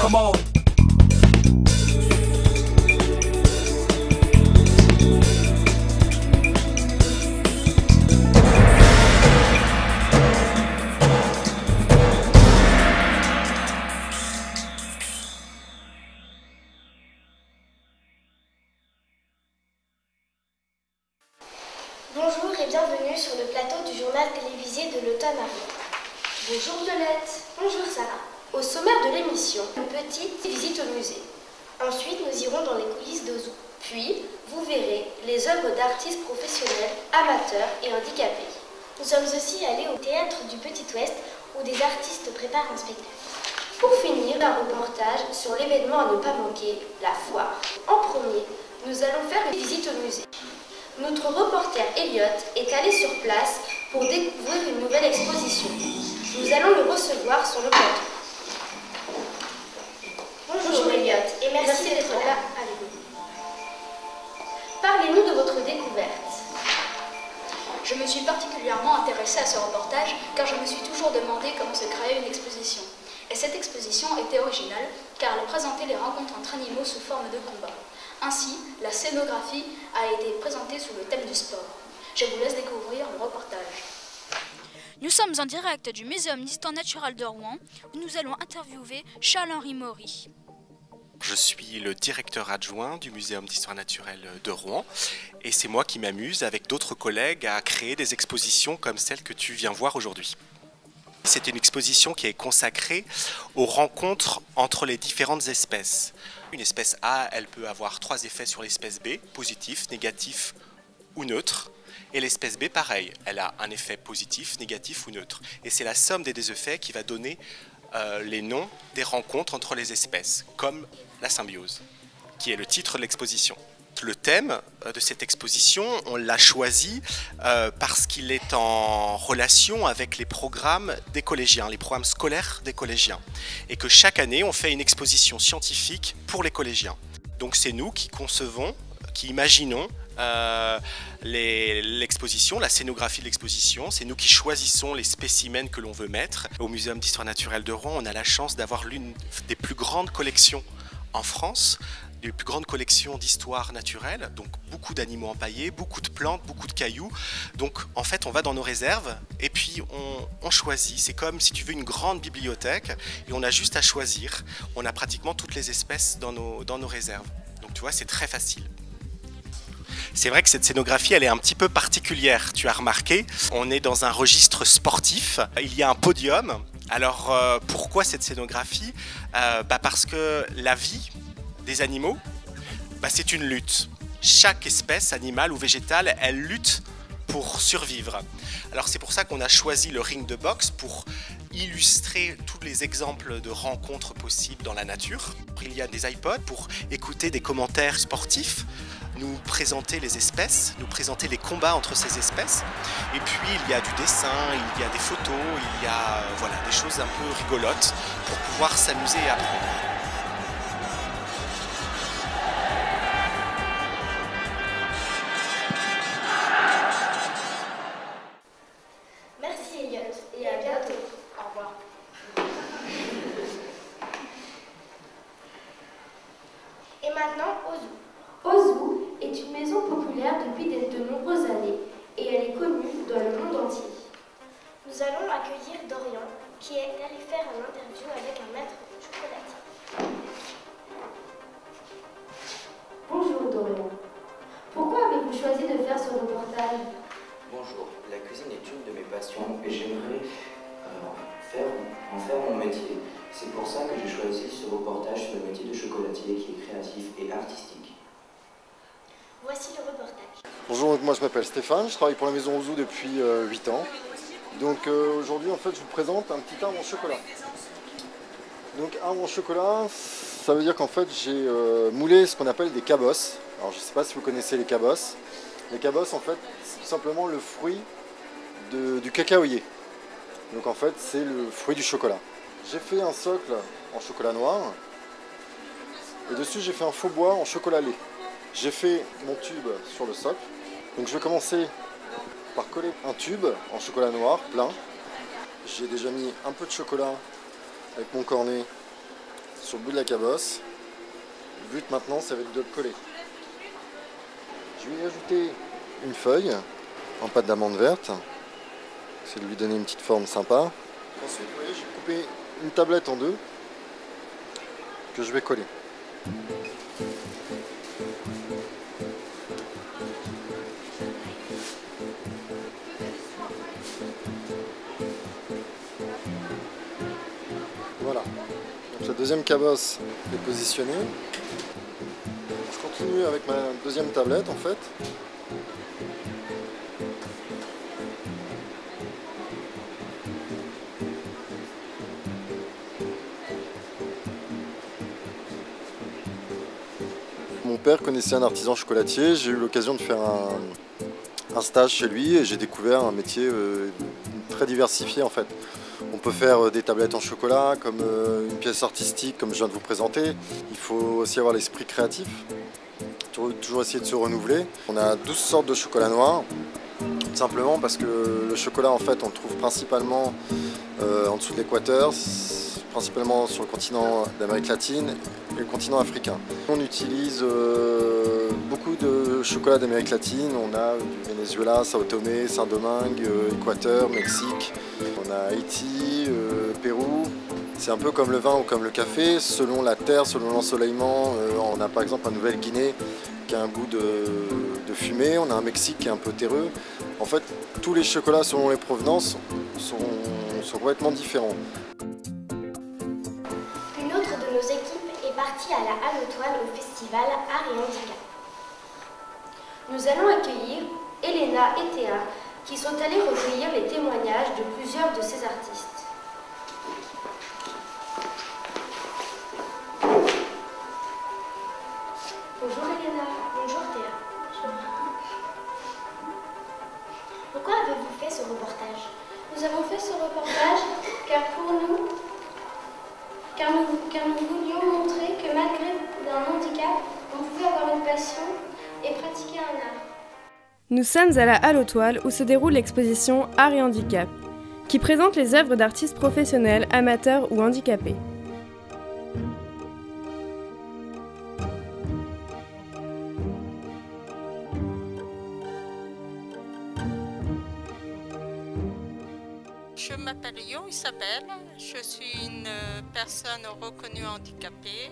Come on. Bonjour et bienvenue sur le plateau du journal télévisé de l'automne arrive. Bonjour Violette. Bonjour Sarah. Au sommaire de l'émission, une petite visite au musée. Ensuite, nous irons dans les coulisses d'Ozu. Puis, vous verrez les œuvres d'artistes professionnels, amateurs et handicapés. Nous sommes aussi allés au théâtre du Petit Ouest où des artistes préparent un spectacle. Pour finir, un reportage sur l'événement à ne pas manquer, la foire. En premier, nous allons faire une visite au musée. Notre reporter Elliot est allé sur place pour découvrir une nouvelle exposition. Nous allons le recevoir sur le plateau. Bonjour Elliot et merci d'être là avec nous. Parlez-nous de votre découverte. Je me suis particulièrement intéressée à ce reportage car je me suis toujours demandé comment se créait une exposition. Et cette exposition était originale car elle présentait les rencontres entre animaux sous forme de combat. Ainsi, la scénographie a été présentée sous le thème du sport. Je vous laisse découvrir le reportage. Nous sommes en direct du Muséum d'Histoire Naturelle de Rouen où nous allons interviewer Charles-Henri Maury. Je suis le directeur adjoint du Muséum d'Histoire Naturelle de Rouen et c'est moi qui m'amuse avec d'autres collègues à créer des expositions comme celle que tu viens voir aujourd'hui. C'est une exposition qui est consacrée aux rencontres entre les différentes espèces. Une espèce A, elle peut avoir 3 effets sur l'espèce B, positif, négatif ou neutre. Et l'espèce B, pareil, elle a un effet positif, négatif ou neutre. Et c'est la somme des 2 effets qui va donner les noms des rencontres entre les espèces, comme la symbiose, qui est le titre de l'exposition. Le thème de cette exposition, on l'a choisi parce qu'il est en relation avec les programmes des collégiens, les programmes scolaires des collégiens. Et que chaque année, on fait une exposition scientifique pour les collégiens. Donc c'est nous qui concevons, qui imaginons l'exposition, la scénographie de l'exposition. C'est nous qui choisissons les spécimens que l'on veut mettre. Au Muséum d'Histoire Naturelle de Rouen, on a la chance d'avoir l'une des plus grandes collections en France, les plus grandes collections d'histoire naturelle, donc beaucoup d'animaux empaillés, beaucoup de plantes, beaucoup de cailloux. Donc en fait on va dans nos réserves et puis on choisit. C'est comme si tu veux une grande bibliothèque et on a juste à choisir. On a pratiquement toutes les espèces dans nos réserves. Donc tu vois, c'est très facile. C'est vrai que cette scénographie, elle est un petit peu particulière, tu as remarqué. On est dans un registre sportif, il y a un podium. Alors pourquoi cette scénographie? Parce que la vie des animaux, c'est une lutte. Chaque espèce animale ou végétale, elle lutte pour survivre. Alors c'est pour ça qu'on a choisi le ring de boxe pour illustrer tous les exemples de rencontres possibles dans la nature. Il y a des iPods pour écouter des commentaires sportifs, nous présenter les espèces, nous présenter les combats entre ces espèces. Et puis il y a du dessin, il y a des photos, il y a voilà, des choses un peu rigolotes pour pouvoir s'amuser et apprendre. Merci Elliot et à bientôt. Au revoir. Et maintenant, Ozu. Ozu est une maison populaire depuis de nombreuses années et elle est connue dans le monde entier. Nous allons accueillir Dorian qui est allé faire un interview avec un maître chocolatier. Bonjour Dorian. Pourquoi avez-vous choisi de faire ce reportage? Bonjour, la cuisine est une de mes passions et j'aimerais en faire mon métier. C'est pour ça que j'ai choisi ce reportage sur le métier de chocolatier qui est créatif et artistique. Voici le reportage. Bonjour, moi je m'appelle Stéphane, je travaille pour la maison Ozu depuis 8 ans. Donc aujourd'hui en fait je vous présente un petit arbre en chocolat. Donc arbre en chocolat, ça veut dire qu'en fait j'ai moulé ce qu'on appelle des cabosses. Alors je ne sais pas si vous connaissez les cabosses. Les cabosses en fait c'est tout simplement le fruit du cacaoyer. Donc en fait c'est le fruit du chocolat. J'ai fait un socle en chocolat noir et dessus j'ai fait un faux bois en chocolat lait. J'ai fait mon tube sur le socle. Donc je vais commencer par coller un tube en chocolat noir plein. J'ai déjà mis un peu de chocolat avec mon cornet sur le bout de la cabosse. Le but maintenant, ça va être de le coller. Je vais y ajouter une feuille en pâte d'amande verte. C'est de lui donner une petite forme sympa. Ensuite, vous voyez, j'ai coupé une tablette en deux que je vais coller. Voilà. Donc la deuxième cabosse est positionnée. Je continue avec ma deuxième tablette en fait. Mon père connaissait un artisan chocolatier, j'ai eu l'occasion de faire un stage chez lui et j'ai découvert un métier très diversifié en fait. On peut faire des tablettes en chocolat, comme une pièce artistique comme je viens de vous présenter. Il faut aussi avoir l'esprit créatif, toujours essayer de se renouveler. On a 12 sortes de chocolat noir, tout simplement parce que le chocolat en fait on le trouve principalement en dessous de l'équateur, principalement sur le continent d'Amérique latine et le continent africain. On utilise beaucoup de chocolat d'Amérique latine. On a du Venezuela, Sao Tomé, Saint-Domingue, Équateur, Mexique. On a Haïti, Pérou. C'est un peu comme le vin ou comme le café. Selon la terre, selon l'ensoleillement, on a par exemple un Nouvelle-Guinée qui a un goût de fumée. On a un Mexique qui est un peu terreux. En fait, tous les chocolats selon les provenances sont complètement différents. Une autre de nos équipes est partie à la Halle aux Toiles au festival Art et Handicap. Nous allons accueillir Elena et Théa qui sont allées recueillir les témoignages de plusieurs de ces artistes. Bonjour Elena, bonjour Théa. Bonjour. Pourquoi avez-vous fait ce reportage? Nous avons fait ce reportage car nous voulions montrer que malgré un handicap, on pouvait avoir une passion et pratiquer un art. Nous sommes à la Halle aux Toiles où se déroule l'exposition Art et Handicap, qui présente les œuvres d'artistes professionnels, amateurs ou handicapés. Je m'appelle Yo Isabelle, je suis une personne reconnue handicapée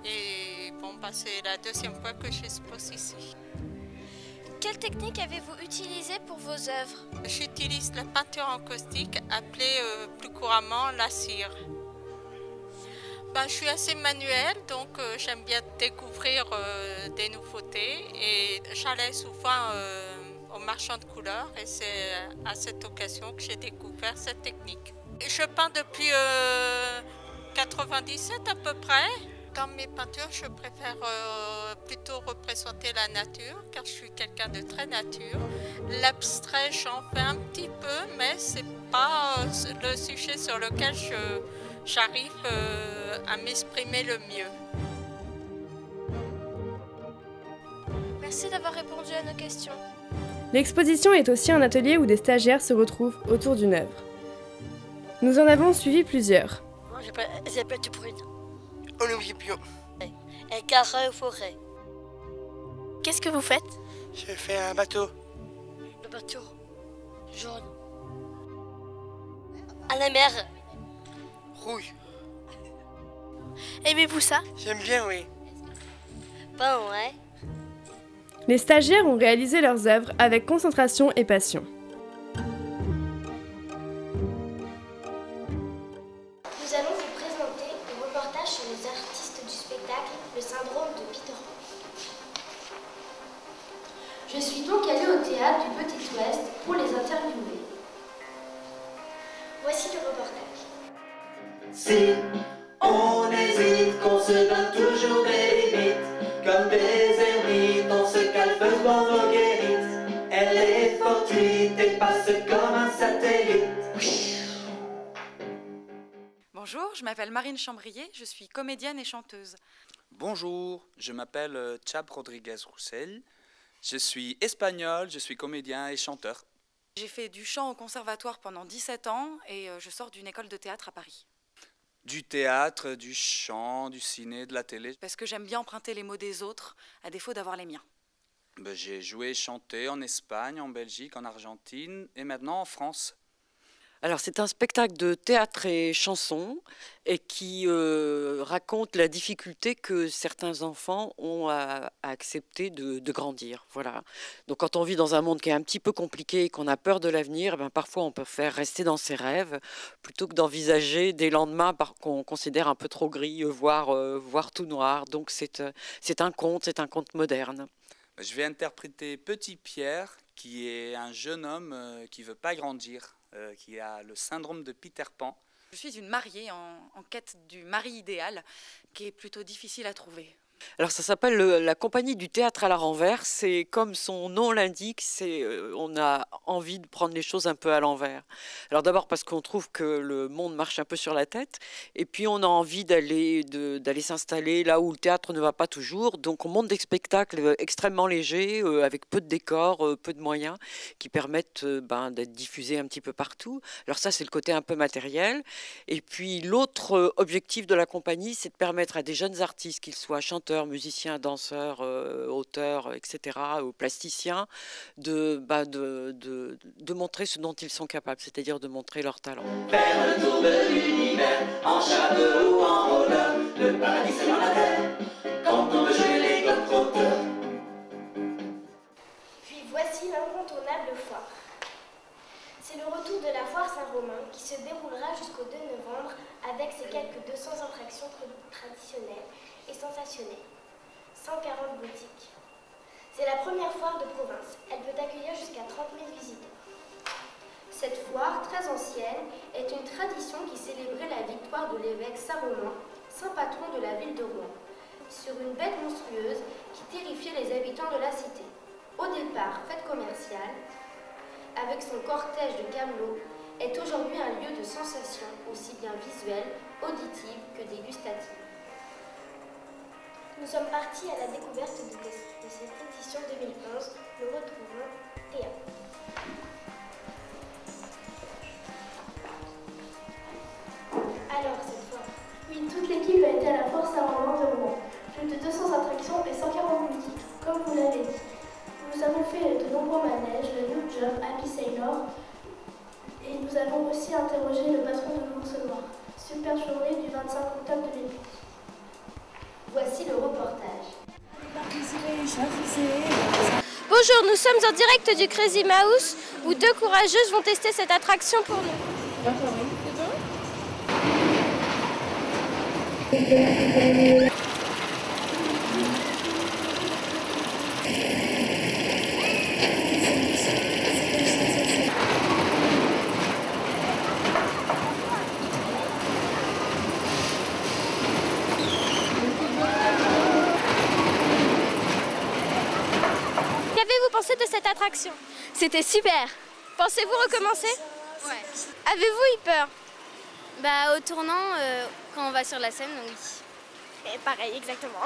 et bon, c'est la deuxième fois que j'expose ici. Quelle technique avez-vous utilisée pour vos œuvres? J'utilise la peinture en caustique appelée plus couramment la cire. Je suis assez manuelle, donc j'aime bien découvrir des nouveautés et j'allais souvent au marchand de couleurs et c'est à cette occasion que j'ai découvert cette technique. Je peins depuis 97 à peu près. Dans mes peintures, je préfère plutôt représenter la nature car je suis quelqu'un de très nature. L'abstrait, j'en fais un petit peu, mais c'est pas le sujet sur lequel j'arrive à m'exprimer le mieux. Merci d'avoir répondu à nos questions. L'exposition est aussi un atelier où des stagiaires se retrouvent autour d'une œuvre. Nous en avons suivi plusieurs. Moi, j'appelle Tuprune. Olivier Pion. Un carré forêt. Qu'est-ce que vous faites? Je fais un bateau. Le bateau jaune. À la mer. Rouge. Aimez-vous ça? J'aime bien, oui. Bon, ouais. Les stagiaires ont réalisé leurs œuvres avec concentration et passion. Nous allons vous présenter un reportage sur les artistes du spectacle Le syndrome de Peter Pan. Je suis donc allée au théâtre du Petit Ouest pour les interviewer. Voici le reportage. Si on hésite, qu'on se donne toujours des limites, comme des ermites, on se calme devant nos guérites. Elle est fortuite et passe comme un satellite. Bonjour, je m'appelle Marine Chambrier, je suis comédienne et chanteuse. Bonjour, je m'appelle Chab Rodriguez Roussel, je suis espagnol, je suis comédien et chanteur. J'ai fait du chant au conservatoire pendant 17 ans et je sors d'une école de théâtre à Paris. du théâtre, du chant, du ciné, de la télé. Parce que j'aime bien emprunter les mots des autres, à défaut d'avoir les miens. J'ai joué et chanté en Espagne, en Belgique, en Argentine et maintenant en France. Alors c'est un spectacle de théâtre et chanson et qui raconte la difficulté que certains enfants ont à accepter de grandir. Voilà. Donc quand on vit dans un monde qui est un petit peu compliqué et qu'on a peur de l'avenir, eh bien, parfois on peut faire rester dans ses rêves plutôt que d'envisager des lendemains qu'on considère un peu trop gris, voire tout noir. Donc c'est un conte moderne. Je vais interpréter Petit Pierre, qui est un jeune homme qui ne veut pas grandir, qui a le syndrome de Peter Pan. Je suis une mariée en quête du mari idéal, qui est plutôt difficile à trouver. Alors ça s'appelle la compagnie du théâtre à la renverse. C'est comme son nom l'indique, on a envie de prendre les choses un peu à l'envers. Alors d'abord parce qu'on trouve que le monde marche un peu sur la tête, et puis on a envie d'aller s'installer là où le théâtre ne va pas toujours. Donc on monte des spectacles extrêmement légers, avec peu de décors, peu de moyens, qui permettent d'être diffusés un petit peu partout. Alors ça c'est le côté un peu matériel. Et puis l'autre objectif de la compagnie, c'est de permettre à des jeunes artistes, qu'ils soient chanteurs, musiciens, danseurs, auteurs, etc., ou plasticiens, de montrer ce dont ils sont capables, c'est-à-dire de montrer leur talent. Faire le tour de l'univers, en chapeau ou en roller, le paradis c'est dans la terre, quand on veut jouer les globetrotters. Puis voici l'incontournable foire. C'est le retour de la foire Saint-Romain qui se déroulera jusqu'au 2 novembre avec ses quelques 200 attractions traditionnelles et sensationnelles. 140 boutiques. C'est la première foire de province. Elle peut accueillir jusqu'à 30 000 visiteurs. Cette foire, très ancienne, est une tradition qui célébrait la victoire de l'évêque Saint-Romain, saint patron de la ville de Rouen, sur une bête monstrueuse qui terrifiait les habitants de la cité. Au départ, fête commerciale, avec son cortège de camelots, est aujourd'hui un lieu de sensation, aussi bien visuelle, auditive que dégustative. Nous sommes partis à la découverte de cette édition 2011. Nous retrouvons Théa. Alors, cette fois, oui, toute l'équipe a été à la foire Saint-Romain de Rouen. Plus de 200 attractions et 140 boutiques, comme vous l'avez dit. Nous avons fait de nombreux manèges, le New Jump, Happy Sailor, et nous avons aussi interrogé le patron de l'Ours Noir. Super journée du 25 octobre 2011. Voici le reportage. Bonjour, nous sommes en direct du Crazy Mouse où deux courageuses vont tester cette attraction pour nous. Qu'avez-vous pensé de cette attraction? C'était super. Pensez-vous recommencer? Ouais. Avez-vous eu peur? Bah au tournant, quand on va sur la scène, oui. Et pareil, exactement.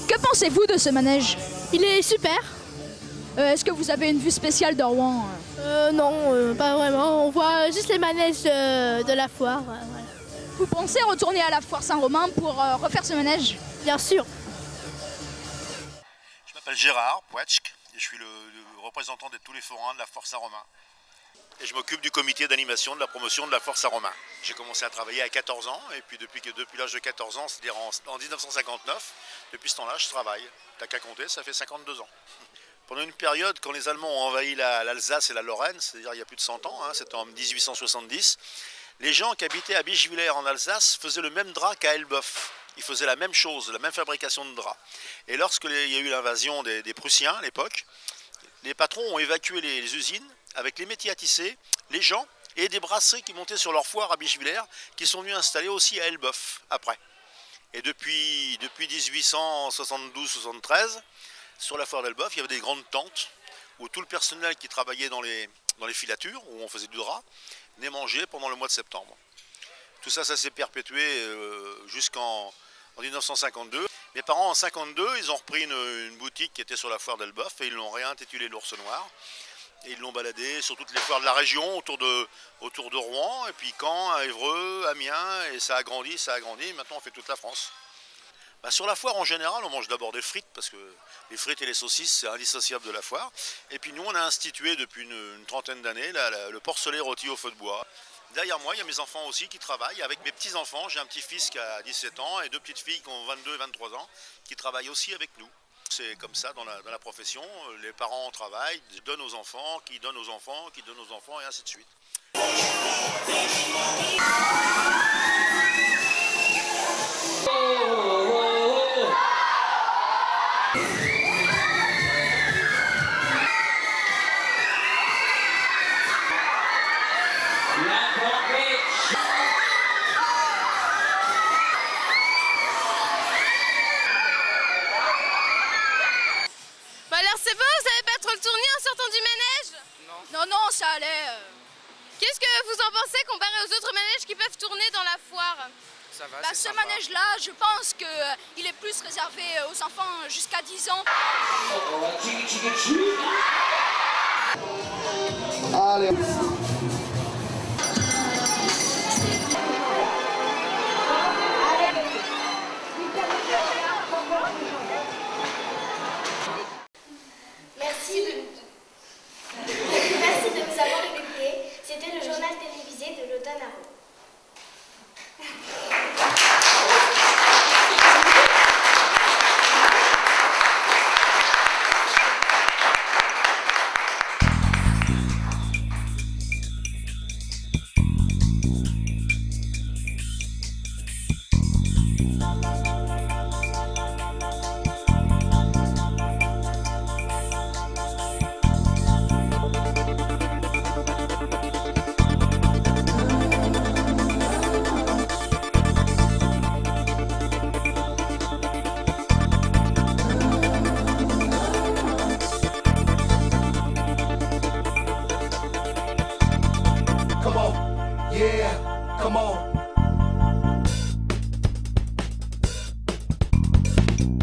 Que pensez-vous de ce manège? Il est super. Est-ce que vous avez une vue spéciale de Rouen? Non, pas vraiment. On voit juste les manèges de la foire. Voilà. Vous pensez retourner à la foire Saint-Romain pour refaire ce manège? Bien sûr. Je m'appelle Gérard Pouetschk et je suis le représentant de tous les forains de la foire Saint-Romain. Et je m'occupe du comité d'animation de la promotion de la foire Saint-Romain. J'ai commencé à travailler à 14 ans et puis depuis l'âge de 14 ans, c'est-à-dire en 1959, depuis ce temps-là, je travaille. T'as qu'à compter, ça fait 52 ans. Pendant une période, quand les Allemands ont envahi l'Alsace et la Lorraine, c'est-à-dire il y a plus de 100 ans, hein, c'était en 1870, les gens qui habitaient à Bischwiller en Alsace faisaient le même drap qu'à Elbeuf. Ils faisaient la même chose, la même fabrication de draps. Et lorsqu'il y a eu l'invasion des Prussiens à l'époque, les patrons ont évacué les usines avec les métiers à tisser, les gens et des brasseries qui montaient sur leur foire à Bischwiller, qui sont venus installer aussi à Elbeuf après. Et depuis 1872-73, sur la foire d'Elbeuf, il y avait des grandes tentes où tout le personnel qui travaillait dans les filatures, où on faisait du drap, venait manger pendant le mois de septembre. Tout ça, ça s'est perpétué jusqu'en 1952. Mes parents, en 1952, ils ont repris une boutique qui était sur la foire d'Elbeuf et ils l'ont réintitulée l'Ours Noir. Et ils l'ont baladé sur toutes les foires de la région, autour de Rouen, et puis Caen, Évreux, Amiens, et ça a grandi, maintenant on fait toute la France. Bah, sur la foire en général, on mange d'abord des frites, parce que les frites et les saucisses, c'est indissociable de la foire. Et puis nous, on a institué depuis une trentaine d'années le porcelet rôti au feu de bois. Derrière moi, il y a mes enfants aussi qui travaillent, avec mes petits-enfants. J'ai un petit-fils qui a 17 ans et deux petites filles qui ont 22 et 23 ans, qui travaillent aussi avec nous. C'est comme ça dans la profession, les parents travaillent, donnent aux enfants, qui donnent aux enfants, qui donnent aux enfants, et ainsi de suite. C'est bon, vous avez pas trop le tournis en sortant du manège? Non, ça allait. Qu'est-ce que vous en pensez comparé aux autres manèges qui peuvent tourner dans la foire? Ça va, Bah, ce manège-là, je pense qu'il est plus réservé aux enfants jusqu'à 10 ans. Allez. Merci de nous avoir écoutés. C'était le journal télévisé de l'automne à Rouen. Yeah, come on.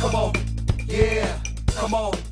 Come on, yeah, come on.